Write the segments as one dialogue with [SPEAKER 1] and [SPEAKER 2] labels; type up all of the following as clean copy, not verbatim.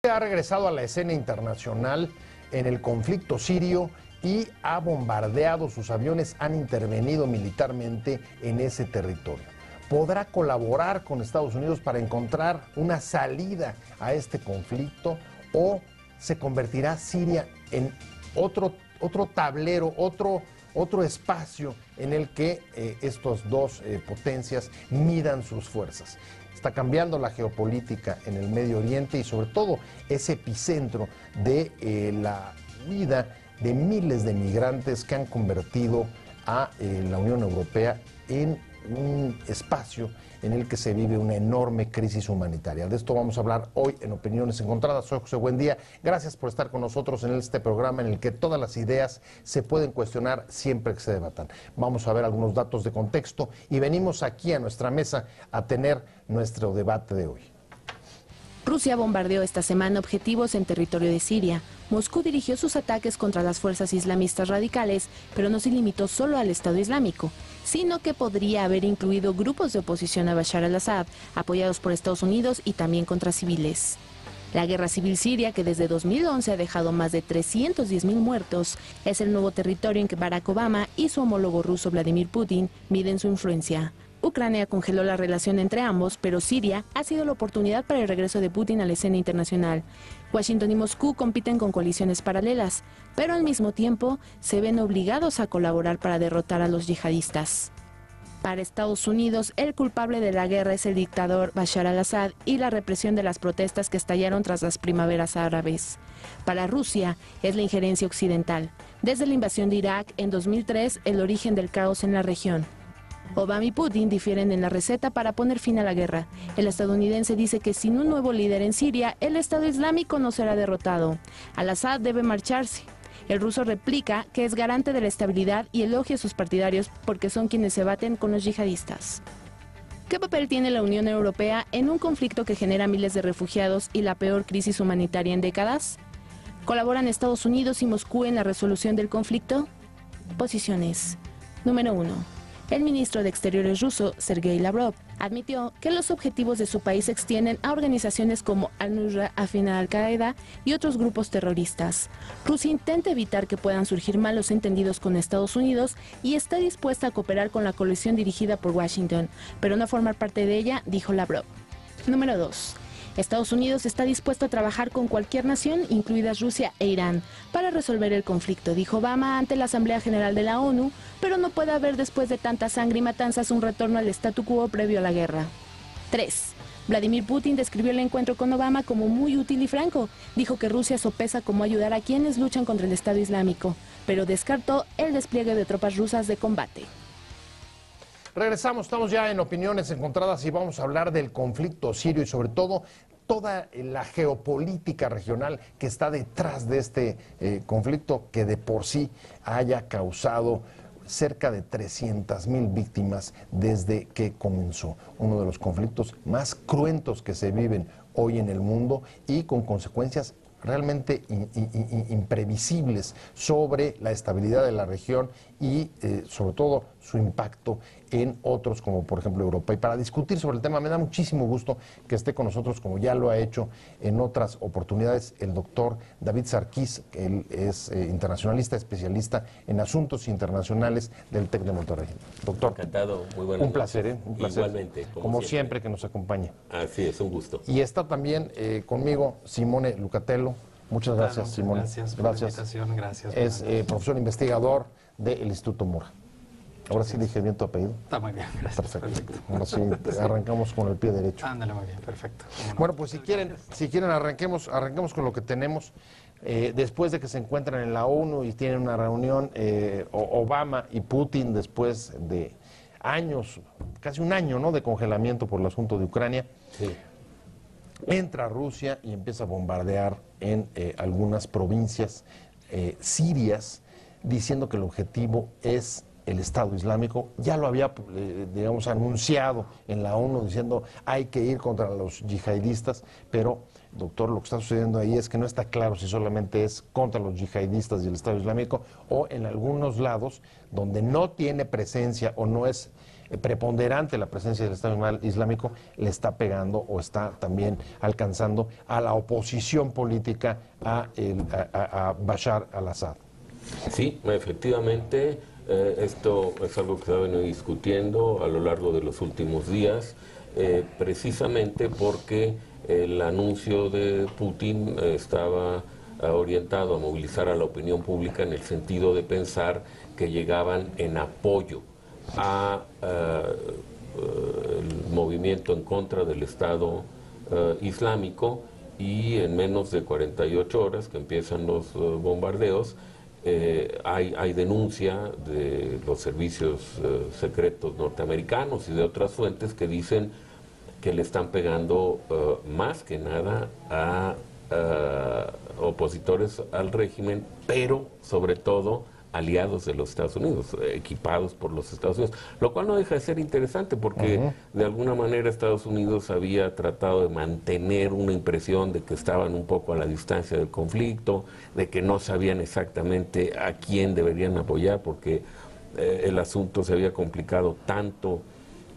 [SPEAKER 1] Ha regresado a la escena internacional en el conflicto sirio y ha bombardeado, sus aviones han intervenido militarmente en ese territorio. ¿Podrá colaborar con Estados Unidos para encontrar una salida a este conflicto o se convertirá Siria en otro tablero, otro espacio en el que estas dos potencias midan sus fuerzas? Está cambiando la geopolítica en el Medio Oriente y sobre todo es epicentro de la huida de miles de migrantes que han convertido a la Unión Europea en un espacio en el que se vive una enorme crisis humanitaria. De esto vamos a hablar hoy en Opiniones Encontradas. Soy José Buendía. Gracias por estar con nosotros en este programa en el que todas las ideas se pueden cuestionar siempre que se debatan. Vamos a ver algunos datos de contexto y venimos aquí a nuestra mesa a tener nuestro debate de hoy.
[SPEAKER 2] Rusia bombardeó esta semana objetivos en territorio de Siria. Moscú dirigió sus ataques contra las fuerzas islamistas radicales, pero no se limitó solo al Estado Islámico, sino que podría haber incluido grupos de oposición a Bashar al-Assad, apoyados por Estados Unidos y también contra civiles. La guerra civil siria, que desde 2011 ha dejado más de 310,000 muertos, es el nuevo territorio en que Barack Obama y su homólogo ruso Vladimir Putin miden su influencia. Ucrania congeló la relación entre ambos, pero Siria ha sido la oportunidad para el regreso de Putin a la escena internacional. Washington y Moscú compiten con coaliciones paralelas, pero al mismo tiempo se ven obligados a colaborar para derrotar a los yihadistas. Para Estados Unidos, el culpable de la guerra es el dictador Bashar al-Assad y la represión de las protestas que estallaron tras las primaveras árabes. Para Rusia, es la injerencia occidental. Desde la invasión de Irak en 2003, el origen del caos en la región. Obama y Putin difieren en la receta para poner fin a la guerra. El estadounidense dice que sin un nuevo líder en Siria, el Estado Islámico no será derrotado. Al-Assad debe marcharse. El ruso replica que es garante de la estabilidad y elogia a sus partidarios porque son quienes se baten con los yihadistas. ¿Qué papel tiene la Unión Europea en un conflicto que genera miles de refugiados y la peor crisis humanitaria en décadas? ¿Colaboran Estados Unidos y Moscú en la resolución del conflicto? Posiciones. Número 1. El ministro de Exteriores ruso, Sergei Lavrov, admitió que los objetivos de su país se extienden a organizaciones como Al-Nusra, afín a Al-Qaeda y otros grupos terroristas. Rusia intenta evitar que puedan surgir malos entendidos con Estados Unidos y está dispuesta a cooperar con la coalición dirigida por Washington, pero no formar parte de ella, dijo Lavrov. Número 2. Estados Unidos está dispuesto a trabajar con cualquier nación, incluidas Rusia e Irán, para resolver el conflicto, dijo Obama ante la Asamblea General de la ONU, pero no puede haber después de tanta sangre y matanzas un retorno al statu quo previo a la guerra. 3. Vladimir Putin describió el encuentro con Obama como muy útil y franco. Dijo que Rusia sopesa cómo ayudar a quienes luchan contra el Estado Islámico, pero descartó el despliegue de tropas rusas de combate.
[SPEAKER 1] Regresamos, estamos ya en Opiniones Encontradas y vamos a hablar del conflicto sirio y sobre todo toda la geopolítica regional que está detrás de este conflicto que de por sí haya causado cerca de 300,000 víctimas desde que comenzó. Uno de los conflictos más cruentos que se viven hoy en el mundo y con consecuencias realmente imprevisibles sobre la estabilidad de la región y sobre todo su impacto en otros como por ejemplo Europa. Y para discutir sobre el tema me da muchísimo gusto que esté con nosotros, como ya lo ha hecho en otras oportunidades, el doctor David Sarkis. Él es internacionalista, especialista en asuntos internacionales del TEC de Monterrey. Doctor,
[SPEAKER 3] encantado, muy buenas
[SPEAKER 1] un placer,
[SPEAKER 3] un placer. Igualmente,
[SPEAKER 1] como siempre que nos acompañe.
[SPEAKER 3] Así es, un gusto.
[SPEAKER 1] Y está también conmigo Simone Lucatello. Muchas gracias, Simone.
[SPEAKER 4] Gracias por la invitación, gracias.
[SPEAKER 1] Es profesor investigador del Instituto Mura. Ahora sí dije bien tu apellido.
[SPEAKER 4] Está muy bien, gracias.
[SPEAKER 1] Perfecto. Ahora sí arrancamos con el pie derecho.
[SPEAKER 4] Ándale, muy bien, perfecto.
[SPEAKER 1] Bueno, pues si quieren arranquemos con lo que tenemos. Después de que se encuentran en la ONU y tienen una reunión, Obama y Putin, después de años, casi un año, ¿no?, de congelamiento por el asunto de Ucrania,
[SPEAKER 3] sí,
[SPEAKER 1] entra Rusia y empieza a bombardear en algunas provincias sirias, diciendo que el objetivo es el Estado Islámico. Ya lo había, digamos, anunciado en la ONU, diciendo hay que ir contra los yihadistas, pero, doctor, lo que está sucediendo ahí es que no está claro si solamente es contra los yihadistas y el Estado Islámico o en algunos lados donde no tiene presencia o no es preponderante la presencia del Estado Islámico le está pegando o está también alcanzando a la oposición política a Bashar al-Assad.
[SPEAKER 3] Sí, efectivamente, esto es algo que se ha venido discutiendo a lo largo de los últimos días, precisamente porque el anuncio de Putin estaba orientado a movilizar a la opinión pública en el sentido de pensar que llegaban en apoyo a el movimiento en contra del Estado Islámico, y en menos de 48 horas que empiezan los bombardeos, hay denuncia de los servicios secretos norteamericanos y de otras fuentes que dicen que le están pegando más que nada a opositores al régimen, pero sobre todo aliados de los Estados Unidos, equipados por los Estados Unidos, lo cual no deja de ser interesante porque de alguna manera Estados Unidos había tratado de mantener una impresión de que estaban un poco a la distancia del conflicto, de que no sabían exactamente a quién deberían apoyar porque el asunto se había complicado tanto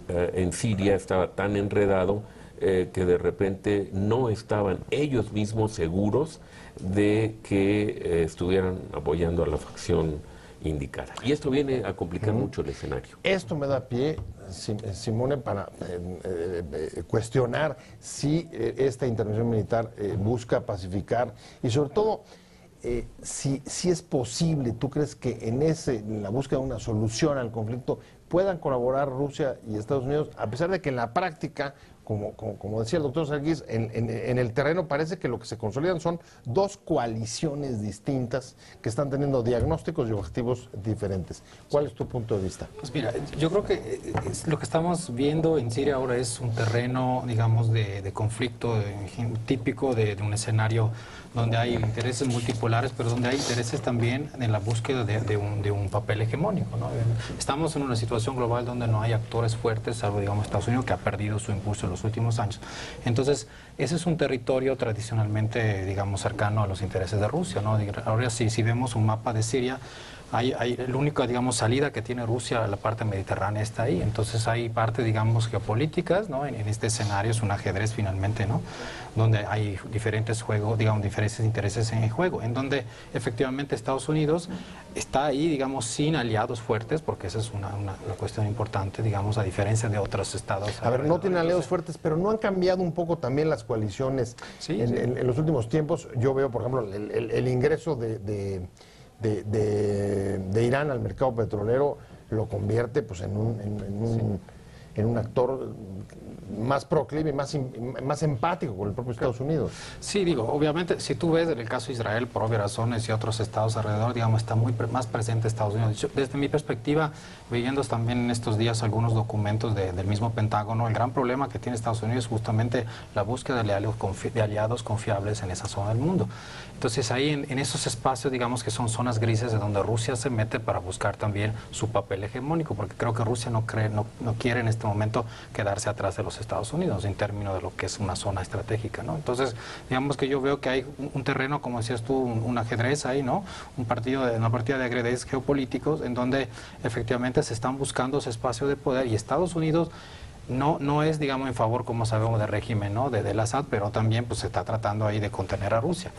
[SPEAKER 3] en Siria, estaba tan enredado que de repente no estaban ellos mismos seguros de que estuvieran apoyando a la facción indicada. Y esto viene a complicar mucho el escenario.
[SPEAKER 1] Esto me da pie, Simone, para cuestionar si esta intervención militar busca pacificar y sobre todo si es posible, ¿tú crees que en la búsqueda de una solución al conflicto puedan colaborar Rusia y Estados Unidos, a pesar de que en la práctica, como decía el doctor Sarguís, en el terreno parece que lo que se consolidan son dos coaliciones distintas que están teniendo diagnósticos y objetivos diferentes? ¿Cuál es tu punto de vista?
[SPEAKER 4] Pues mira, yo creo que lo que estamos viendo en Siria ahora es un terreno, digamos, de conflicto típico de un escenario donde hay intereses multipolares, pero donde hay intereses también en la búsqueda de un papel hegemónico, ¿no? Estamos en una situación global donde no hay actores fuertes, salvo, digamos, Estados Unidos, que ha perdido su impulso en los últimos años. Entonces, ese es un territorio tradicionalmente, digamos, cercano a los intereses de Rusia, ¿no? Ahora, si vemos un mapa de Siria, la única, digamos, salida que tiene Rusia a la parte mediterránea está ahí. Entonces hay parte, digamos, geopolíticas, ¿no? En este escenario es un ajedrez finalmente, ¿no? Donde hay diferentes juegos, digamos, diferentes intereses en juego, en donde efectivamente Estados Unidos está ahí, digamos, sin aliados fuertes, porque esa es una cuestión importante, digamos, a diferencia de otros estados.
[SPEAKER 1] A ver, no tienen aliados fuertes, pero ¿no han cambiado un poco también las coaliciones en los últimos tiempos? Yo veo, por ejemplo, el ingreso de Irán al mercado petrolero lo convierte pues en un actor más proclive, más empático con el propio Estados Unidos.
[SPEAKER 4] Sí, digo, obviamente, si tú ves en el caso de Israel, por obvias razones, y otros estados alrededor, digamos, está más presente Estados Unidos. Desde mi perspectiva, viendo también en estos días algunos documentos del mismo Pentágono, el gran problema que tiene Estados Unidos es justamente la búsqueda de aliados confiables en esa zona del mundo. Entonces, ahí en esos espacios, digamos que son zonas grises de donde Rusia se mete para buscar también su papel hegemónico, porque creo que Rusia no quiere en este momento quedarse atrás de los Estados Unidos en términos de lo que es una zona estratégica, ¿no? Entonces, digamos que yo veo que hay un terreno, como decías tú, un ajedrez ahí, ¿no? Una partida de ajedrez geopolíticos en donde efectivamente se están buscando ese espacio de poder, y Estados Unidos no es, digamos, en favor, como sabemos, del régimen, ¿no? del Assad, pero también pues se está tratando ahí de contener a Rusia.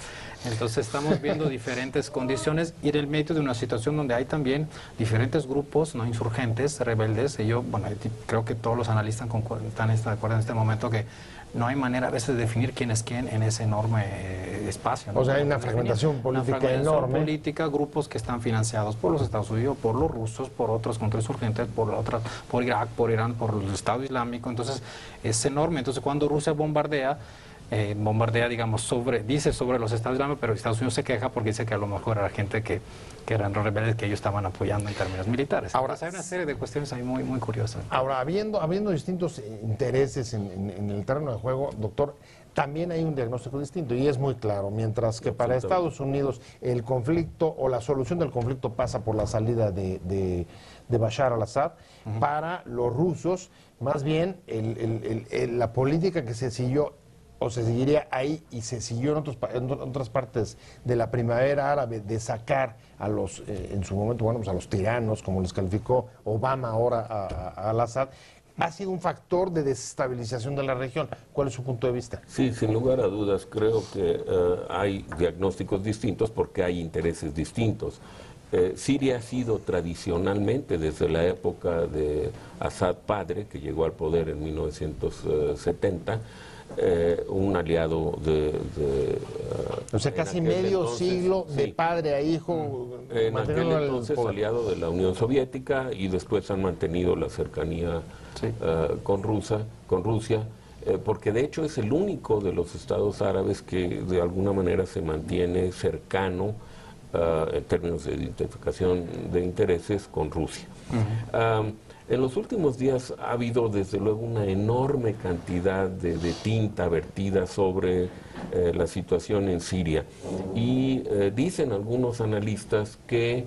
[SPEAKER 4] Entonces estamos viendo diferentes condiciones y en el medio de una situación donde hay también diferentes grupos, ¿no? Insurgentes, rebeldes, y yo, bueno, creo que todos los analistas están de acuerdo en este momento que no hay manera a veces de definir quién es quién en ese enorme espacio, ¿no?
[SPEAKER 1] O sea, hay una fragmentación política enorme.
[SPEAKER 4] Política, grupos que están financiados por los Estados Unidos, por los rusos, por otros contrainsurgentes, por Irak, por Irán, por el Estado Islámico. Entonces, es enorme. Entonces, cuando Rusia bombardea, digamos, dice sobre los Estados Islámicos, pero Estados Unidos se queja porque dice que a lo mejor era gente que eran los rebeldes que ellos estaban apoyando en términos militares. Ahora, hay una serie de cuestiones ahí muy, muy curiosas.
[SPEAKER 1] Ahora, habiendo distintos intereses en el terreno de juego, doctor, también hay un diagnóstico distinto y es muy claro. Mientras que para Estados Unidos el conflicto o la solución del conflicto pasa por la salida de Bashar al-Assad, para los rusos, más bien la política que se siguió o se seguiría ahí y se siguió en otras partes de la primavera árabe de sacar a los, en su momento, bueno, pues a los tiranos, como les calificó Obama ahora al-Assad, ha sido un factor de desestabilización de la región. ¿Cuál es su punto de vista?
[SPEAKER 3] Sí, sin lugar a dudas, creo que hay diagnósticos distintos porque hay intereses distintos. Siria ha sido tradicionalmente, desde la época de Assad padre, que llegó al poder en 1970, un aliado
[SPEAKER 1] o sea, casi medio siglo de padre a hijo.
[SPEAKER 3] En aquel entonces aliado de la Unión Soviética, y después han mantenido la cercanía con Rusia, porque de hecho es el único de los estados árabes que de alguna manera se mantiene cercano en términos de identificación de intereses con Rusia. En los últimos días ha habido desde luego una enorme cantidad de tinta vertida sobre la situación en Siria, y dicen algunos analistas que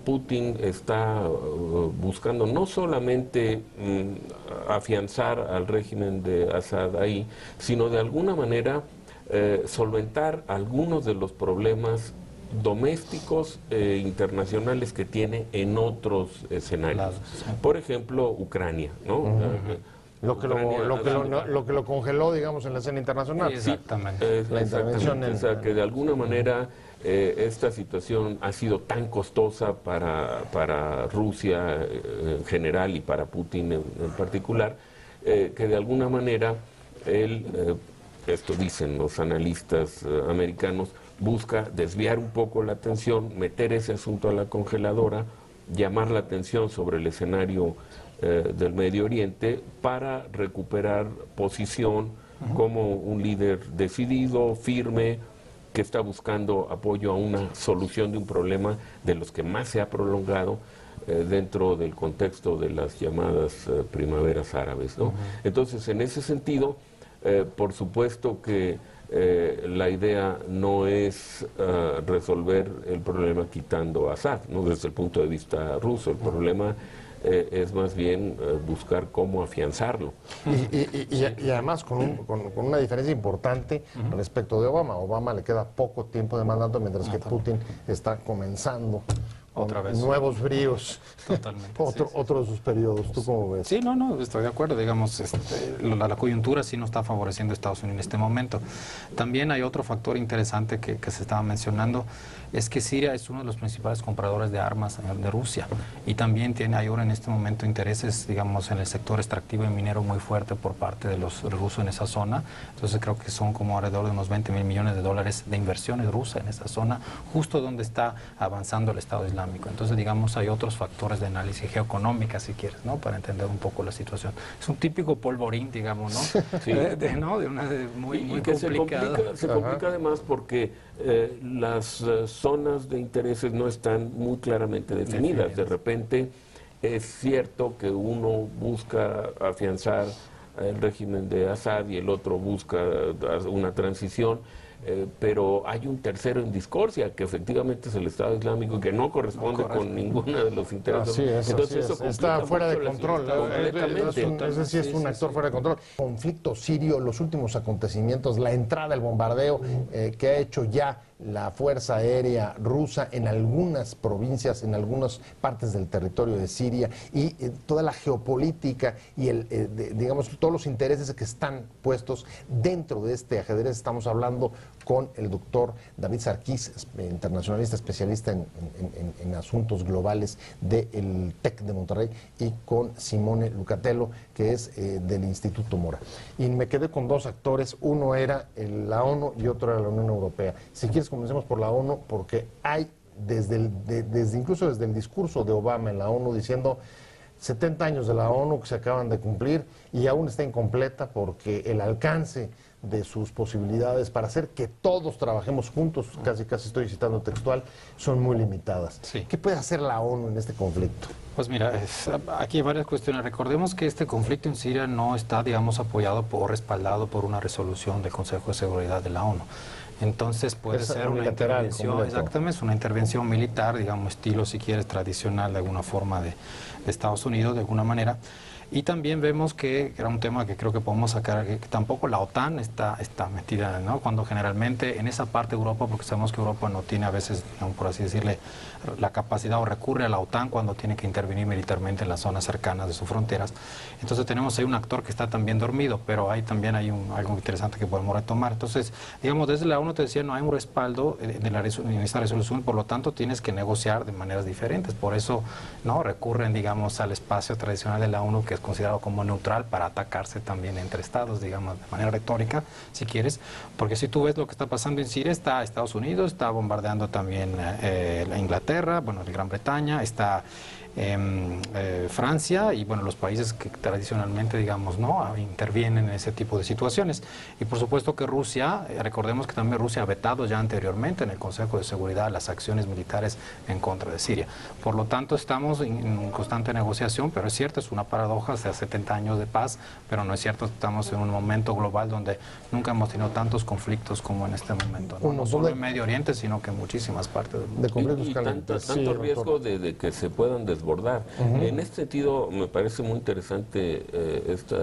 [SPEAKER 3] Putin está buscando no solamente afianzar al régimen de Assad ahí, sino de alguna manera solventar algunos de los problemas domésticos internacionales que tiene en otros escenarios. Por ejemplo, Ucrania, ¿no?
[SPEAKER 1] Lo que lo congeló, digamos, en la escena internacional.
[SPEAKER 4] Exactamente.
[SPEAKER 1] La intervención
[SPEAKER 3] o sea, que de alguna manera esta situación ha sido tan costosa para Rusia en general y para Putin en particular, que de alguna manera él, esto dicen los analistas americanos, busca desviar un poco la atención, meter ese asunto a la congeladora, llamar la atención sobre el escenario del Medio Oriente para recuperar posición como un líder decidido, firme, que está buscando apoyo a una solución de un problema de los que más se ha prolongado dentro del contexto de las llamadas primaveras árabes, ¿no? Entonces, en ese sentido, por supuesto que la idea no es resolver el problema quitando a Assad, ¿no? Desde el punto de vista ruso. El problema es más bien buscar cómo afianzarlo.
[SPEAKER 1] Y además con una diferencia importante respecto de Obama. Obama le queda poco tiempo de mandato, mientras que Putin está comenzando
[SPEAKER 4] otra vez
[SPEAKER 1] nuevos bríos.
[SPEAKER 4] Totalmente.
[SPEAKER 1] Otro de sus periodos. ¿Tú cómo ves?
[SPEAKER 4] Sí, no, estoy de acuerdo. Digamos, la coyuntura sí no está favoreciendo a Estados Unidos en este momento. También hay otro factor interesante que se estaba mencionando, es que Siria es uno de los principales compradores de armas de Rusia, y también hay ahora en este momento intereses, digamos, en el sector extractivo y minero muy fuerte por parte de los rusos en esa zona. Entonces creo que son como alrededor de unos 20 mil millones de dólares de inversiones rusas en esa zona, justo donde está avanzando el Estado Islámico. Entonces, digamos, hay otros factores de análisis geoeconómica, si quieres, ¿no? Para entender un poco la situación. Es un típico polvorín, digamos, ¿no?
[SPEAKER 3] Sí.
[SPEAKER 4] Muy
[SPEAKER 3] que
[SPEAKER 4] complicado.
[SPEAKER 3] se complica además porque las zonas de intereses no están muy claramente definidas. De repente es cierto que uno busca afianzar el régimen de Assad y el otro busca una transición, pero hay un tercero en discordia, que efectivamente es el Estado Islámico, y que no corresponde con ninguno de los intereses.
[SPEAKER 1] Entonces eso está fuera de control. Ese sí es un actor fuera de control. Conflicto sirio, los últimos acontecimientos, la entrada, el bombardeo que ha hecho ya la Fuerza Aérea rusa en algunas provincias, en algunas partes del territorio de Siria, y toda la geopolítica y digamos, todos los intereses que están puestos dentro de este ajedrez. Estamos hablando con el doctor David Sarkis, internacionalista especialista en asuntos globales del TEC de Monterrey, y con Simone Lucatello, que es del Instituto Mora. Y me quedé con dos actores, uno era la ONU y otro era la Unión Europea. Si quieres, comencemos por la ONU, porque hay incluso desde el discurso de Obama en la ONU diciendo 70 años de la ONU que se acaban de cumplir y aún está incompleta porque el alcance de sus posibilidades para hacer que todos trabajemos juntos, casi estoy citando textual, son muy limitadas.
[SPEAKER 4] Sí.
[SPEAKER 1] ¿Qué puede hacer la ONU en este conflicto?
[SPEAKER 4] Pues mira, aquí hay varias cuestiones. Recordemos que este conflicto en Siria no está, digamos, apoyado o respaldado por una resolución del Consejo de Seguridad de la ONU. Entonces puede ser una intervención, exactamente, es una intervención militar, digamos, estilo, si quieres, tradicional de alguna forma de Estados Unidos, de alguna manera. Y también vemos que era un tema que creo que podemos sacar, que tampoco la OTAN está metida, ¿no? Cuando generalmente en esa parte de Europa, porque sabemos que Europa no tiene a veces, digamos, por así decirle, la capacidad o recurre a la OTAN cuando tiene que intervenir militarmente en las zonas cercanas de sus fronteras. Entonces tenemos ahí un actor que está también dormido, pero ahí también hay algo interesante que podemos retomar. Entonces, digamos, desde la ONU te decía, no hay un respaldo en esta resolución, por lo tanto tienes que negociar de maneras diferentes. Por eso no recurren, digamos, al espacio tradicional de la ONU, que es considerado como neutral para atacarse también entre estados, digamos, de manera retórica, si quieres, porque si tú ves lo que está pasando en Siria, está Estados Unidos, está bombardeando también la Inglaterra, bueno, Gran Bretaña, está Francia y bueno, los países que tradicionalmente, digamos, no intervienen en ese tipo de situaciones. Y por supuesto que Rusia, recordemos que también Rusia ha vetado ya anteriormente en el Consejo de Seguridad las acciones militares en contra de Siria. Por lo tanto, estamos en constante negociación, pero es cierto, es una paradoja, hace 70 años de paz, pero no es cierto, estamos en un momento global donde nunca hemos tenido tantos conflictos como en este momento, no solo en Medio Oriente, sino que en muchísimas partes del mundo.
[SPEAKER 3] Y tanto riesgo de que se puedan desbordar. En este sentido, me parece muy interesante esta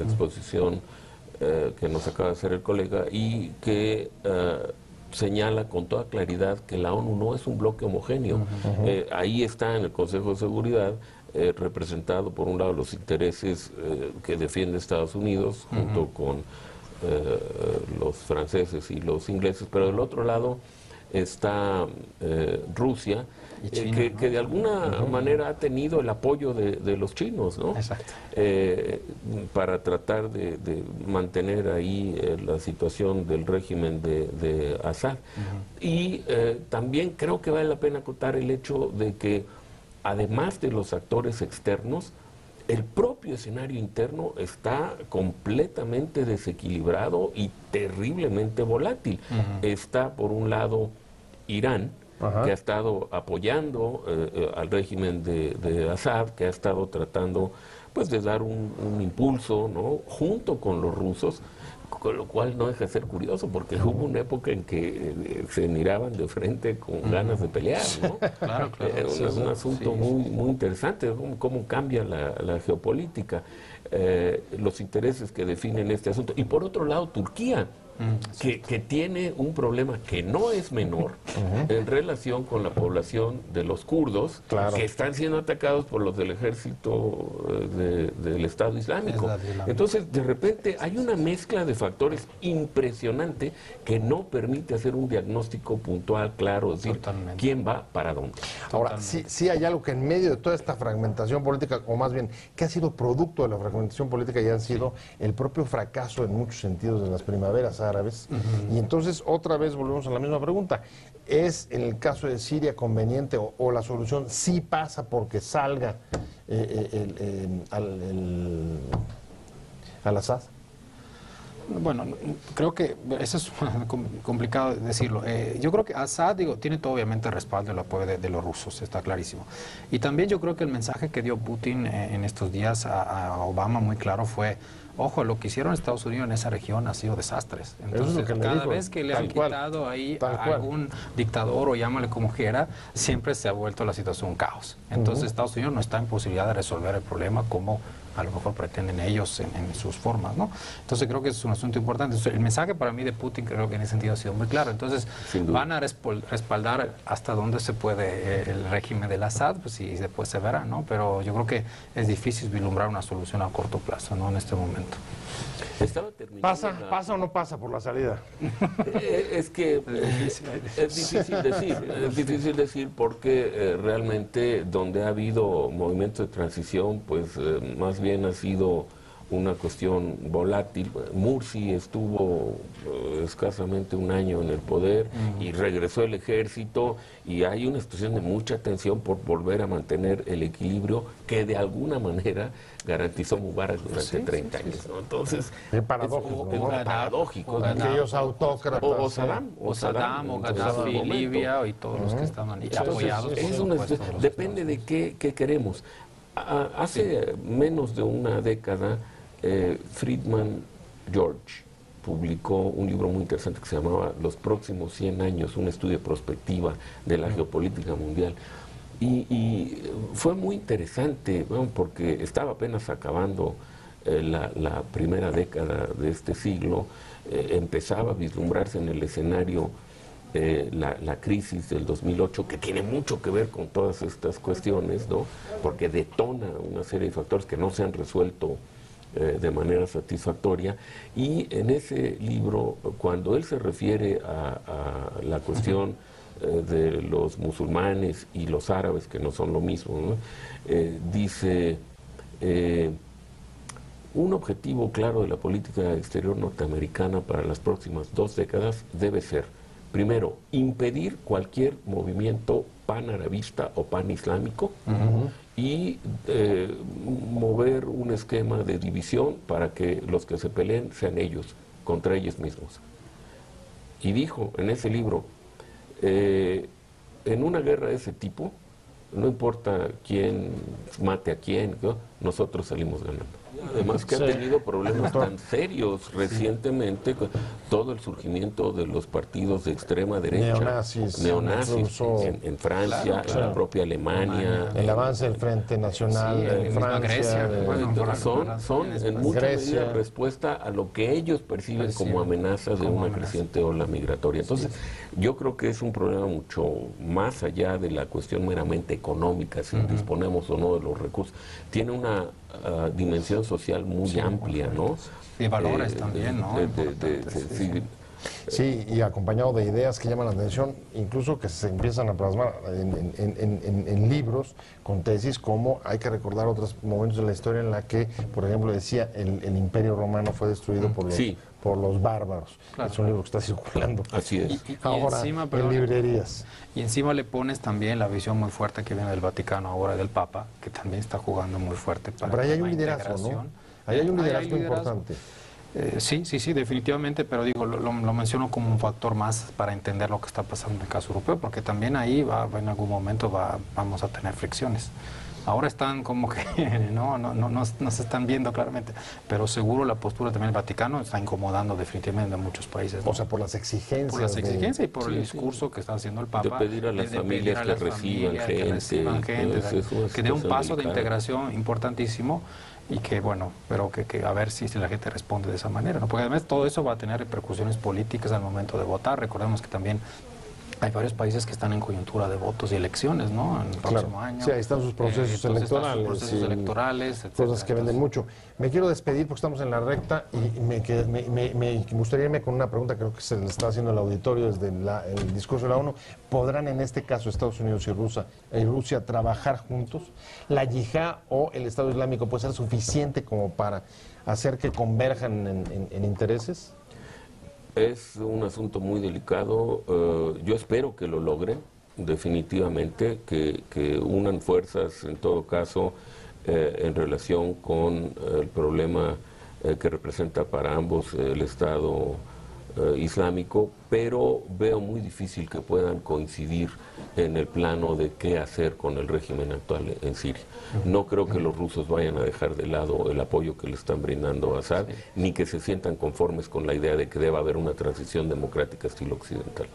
[SPEAKER 3] exposición que nos acaba de hacer el colega y que señala con toda claridad que la ONU no es un bloque homogéneo. Ahí está en el Consejo de Seguridad representado por un lado los intereses que defiende Estados Unidos junto con los franceses y los ingleses, pero del otro lado está Rusia, China, que de alguna manera ha tenido el apoyo de los chinos, ¿no?
[SPEAKER 4] Exacto.
[SPEAKER 3] Para tratar de mantener ahí la situación del régimen de Assad. Y también creo que vale la pena acotar el hecho de que además de los actores externos, el propio escenario interno está completamente desequilibrado y terriblemente volátil. Está, por un lado, Irán, que ha estado apoyando al régimen de Assad, que ha estado tratando pues de dar un impulso, ¿no?, junto con los rusos, con lo cual no deja de ser curioso, porque hubo una época en que se miraban de frente con ganas de pelear, ¿no?
[SPEAKER 4] Claro.
[SPEAKER 3] Es un asunto muy interesante, cómo cambia la geopolítica, los intereses que definen este asunto. Y por otro lado, Turquía, que tiene un problema que no es menor en relación con la población de los kurdos, que están siendo atacados por los del ejército del Estado Islámico. Entonces, de repente, hay una mezcla de factores impresionante que no permite hacer un diagnóstico puntual, claro, es decir, quién va para dónde.
[SPEAKER 1] Ahora, sí hay algo que en medio de toda esta fragmentación política, o más bien, que ha sido producto de la fragmentación política y ha sido el propio fracaso en muchos sentidos de las primaveras árabes. Y entonces otra vez volvemos a la misma pregunta: ¿es en el caso de Siria conveniente o la solución sí pasa porque salga al Assad?
[SPEAKER 4] Bueno, creo que eso es complicado decirlo. Yo creo que Assad, tiene todo obviamente el respaldo y el apoyo de los rusos, está clarísimo. Y también yo creo que el mensaje que dio Putin en estos días a Obama muy claro fue: ojo, lo que hicieron Estados Unidos en esa región ha sido desastres. Entonces, cada vez que le han quitado ahí a algún dictador, o llámale como quiera, siempre se ha vuelto la situación un caos. Entonces, Estados Unidos no está en posibilidad de resolver el problema como a lo mejor pretenden ellos en sus formas, ¿no? Entonces creo que es un asunto importante. Entonces, el mensaje para mí de Putin creo que en ese sentido ha sido muy claro. Entonces van a respaldar hasta dónde se puede el régimen del Assad, pues y después se verá, ¿no? Pero yo creo que es difícil vislumbrar una solución a corto plazo, ¿no?, en este momento.
[SPEAKER 1] ¿Pasa o no pasa por la salida?
[SPEAKER 3] Es que es difícil decir porque realmente donde ha habido movimiento de transición, pues más bien ha sido una cuestión volátil. Mursi estuvo escasamente un año en el poder y regresó el ejército, y hay una situación de mucha tensión por volver a mantener el equilibrio que de alguna manera garantizó Mubarak durante 30 años, ¿no? Entonces,
[SPEAKER 1] es paradójico,
[SPEAKER 3] es paradójico.
[SPEAKER 1] Aquellos autócratas.
[SPEAKER 3] O Saddam,
[SPEAKER 4] o Gaddafi, Libia y todos los que estaban apoyados.
[SPEAKER 3] Depende de qué queremos. Hace menos de una década, Friedman George publicó un libro muy interesante que se llamaba Los próximos 100 años, un estudio de prospectiva de la geopolítica mundial. Y fue muy interesante, ¿no? Porque estaba apenas acabando la primera década de este siglo, empezaba a vislumbrarse en el escenario la crisis del 2008, que tiene mucho que ver con todas estas cuestiones, ¿no? Porque detona una serie de factores que no se han resuelto de manera satisfactoria. Y en ese libro, cuando él se refiere a la cuestión de los musulmanes y los árabes, que no son lo mismo, ¿no? Dice, un objetivo claro de la política exterior norteamericana para las próximas 2 décadas debe ser, primero, impedir cualquier movimiento panarabista o panislámico y mover un esquema de división para que los que se peleen sean ellos, contra ellos mismos. Y dijo en ese libro, en una guerra de ese tipo, no importa quién mate a quién, ¿no? Nosotros salimos ganando. Además que han tenido problemas tan serios recientemente, todo el surgimiento de los partidos de extrema derecha, neonazis en Francia, en la propia Alemania,
[SPEAKER 1] el avance del Frente Nacional en Francia,
[SPEAKER 3] son en mucha medida respuesta a lo que ellos perciben como amenaza de una creciente ola migratoria. Entonces, yo creo que es un problema mucho más allá de la cuestión meramente económica, si disponemos o no de los recursos. Tiene una dimensión social muy amplia, ¿no?
[SPEAKER 4] Y valores también, ¿no?
[SPEAKER 1] Sí, y acompañado de ideas que llaman la atención, incluso que se empiezan a plasmar en libros con tesis, como hay que recordar otros momentos de la historia en la que, por ejemplo, decía el Imperio Romano fue destruido por los bárbaros. Claro. Es un libro que está circulando.
[SPEAKER 3] Así es.
[SPEAKER 4] Y
[SPEAKER 1] ahora
[SPEAKER 4] encima,
[SPEAKER 1] en librerías.
[SPEAKER 4] Y encima le pones también la visión muy fuerte que viene del Vaticano ahora, del Papa, que también está jugando muy fuerte para
[SPEAKER 1] Pero ahí hay un liderazgo, ¿no? Ahí hay un liderazgo importante.
[SPEAKER 4] Sí, definitivamente, pero digo, lo menciono como un factor más para entender lo que está pasando en el caso europeo, porque también ahí en algún momento vamos a tener fricciones. Ahora están como que no se están viendo claramente, pero seguro la postura también del Vaticano está incomodando definitivamente a muchos países, ¿no?
[SPEAKER 1] O sea, por las exigencias.
[SPEAKER 4] Por las exigencias y por el discurso que está haciendo el Papa.
[SPEAKER 3] De pedir a las familias que reciban gente,
[SPEAKER 4] que dé un paso de integración importantísimo. Y que bueno, pero que a ver si la gente responde de esa manera, ¿no? Porque además todo eso va a tener repercusiones políticas al momento de votar. Recordemos que también hay varios países que están en coyuntura de votos y elecciones, ¿no? En el próximo año.
[SPEAKER 1] Sí, ahí están sus procesos electorales. Cosas que venden mucho. Me quiero despedir porque estamos en la recta y me gustaría irme con una pregunta que creo que se le está haciendo al auditorio desde el discurso de la ONU. ¿Podrán en este caso Estados Unidos y Rusia trabajar juntos? ¿La yihad o el Estado Islámico puede ser suficiente como para hacer que converjan en intereses?
[SPEAKER 3] Es un asunto muy delicado. Yo espero que lo logren, definitivamente, que unan fuerzas, en todo caso, en relación con el problema que representa para ambos el Estado islámico, pero veo muy difícil que puedan coincidir en el plano de qué hacer con el régimen actual en Siria. No creo que los rusos vayan a dejar de lado el apoyo que le están brindando a Assad, ni que se sientan conformes con la idea de que deba haber una transición democrática estilo occidental.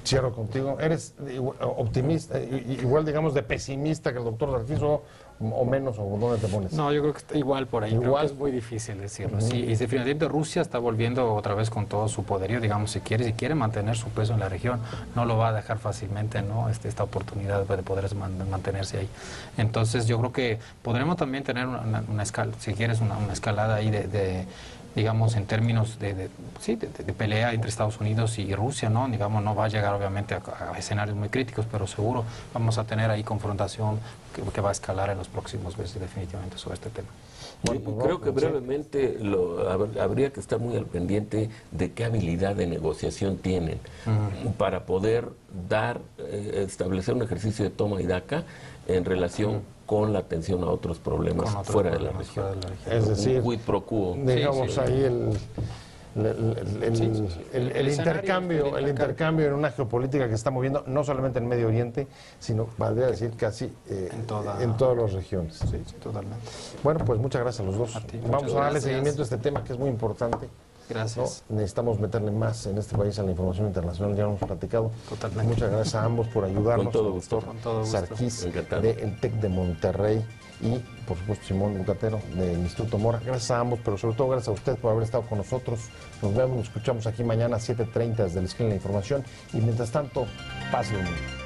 [SPEAKER 1] Cierro contigo. ¿Eres optimista, igual digamos de pesimista que el doctor Narciso, o menos, o dónde te pones?
[SPEAKER 4] No, yo creo que está igual por ahí. Creo que es muy difícil decirlo. Sí, y definitivamente Rusia está volviendo otra vez con todo su poderío, digamos, si quiere mantener su peso en la región, no lo va a dejar fácilmente, ¿no? Esta oportunidad de poder mantenerse ahí. Entonces yo creo que podremos también tener una escala, si quieres, una escalada ahí digamos, en términos de pelea entre Estados Unidos y Rusia, ¿no? Digamos, no va a llegar obviamente a escenarios muy críticos, pero seguro vamos a tener ahí confrontación que va a escalar en los próximos meses definitivamente sobre este tema.
[SPEAKER 3] Bueno, creo que brevemente habría que estar muy al pendiente de qué habilidad de negociación tienen para poder establecer un ejercicio de toma y daca en relación con la atención a otros problemas fuera de la región.
[SPEAKER 1] Es decir,
[SPEAKER 3] un quid pro quo.
[SPEAKER 1] Digamos ahí el intercambio en una geopolítica que se está moviendo no solamente en Medio Oriente, sino, valdría decir, casi en todas las regiones.
[SPEAKER 4] Sí, totalmente.
[SPEAKER 1] Bueno, pues muchas gracias a los dos. Vamos a darle
[SPEAKER 4] gracias.
[SPEAKER 1] seguimiento a este tema que es muy importante.
[SPEAKER 4] Gracias.
[SPEAKER 1] ¿no? Necesitamos meterle más en este país a la información internacional, ya lo hemos platicado.
[SPEAKER 4] Totalmente.
[SPEAKER 1] Muchas gracias a ambos por ayudarnos.
[SPEAKER 3] Con todo gusto.
[SPEAKER 1] Doctor
[SPEAKER 4] Con todo gusto.
[SPEAKER 1] Sarkis,
[SPEAKER 3] Encantado.
[SPEAKER 1] del TEC de Monterrey, y por supuesto Simón Lucatero del Instituto Mora. Gracias a ambos, pero sobre todo gracias a usted por haber estado con nosotros. Nos vemos, nos escuchamos aquí mañana a 7:30 desde la esquina de la información, y mientras tanto, pase un día.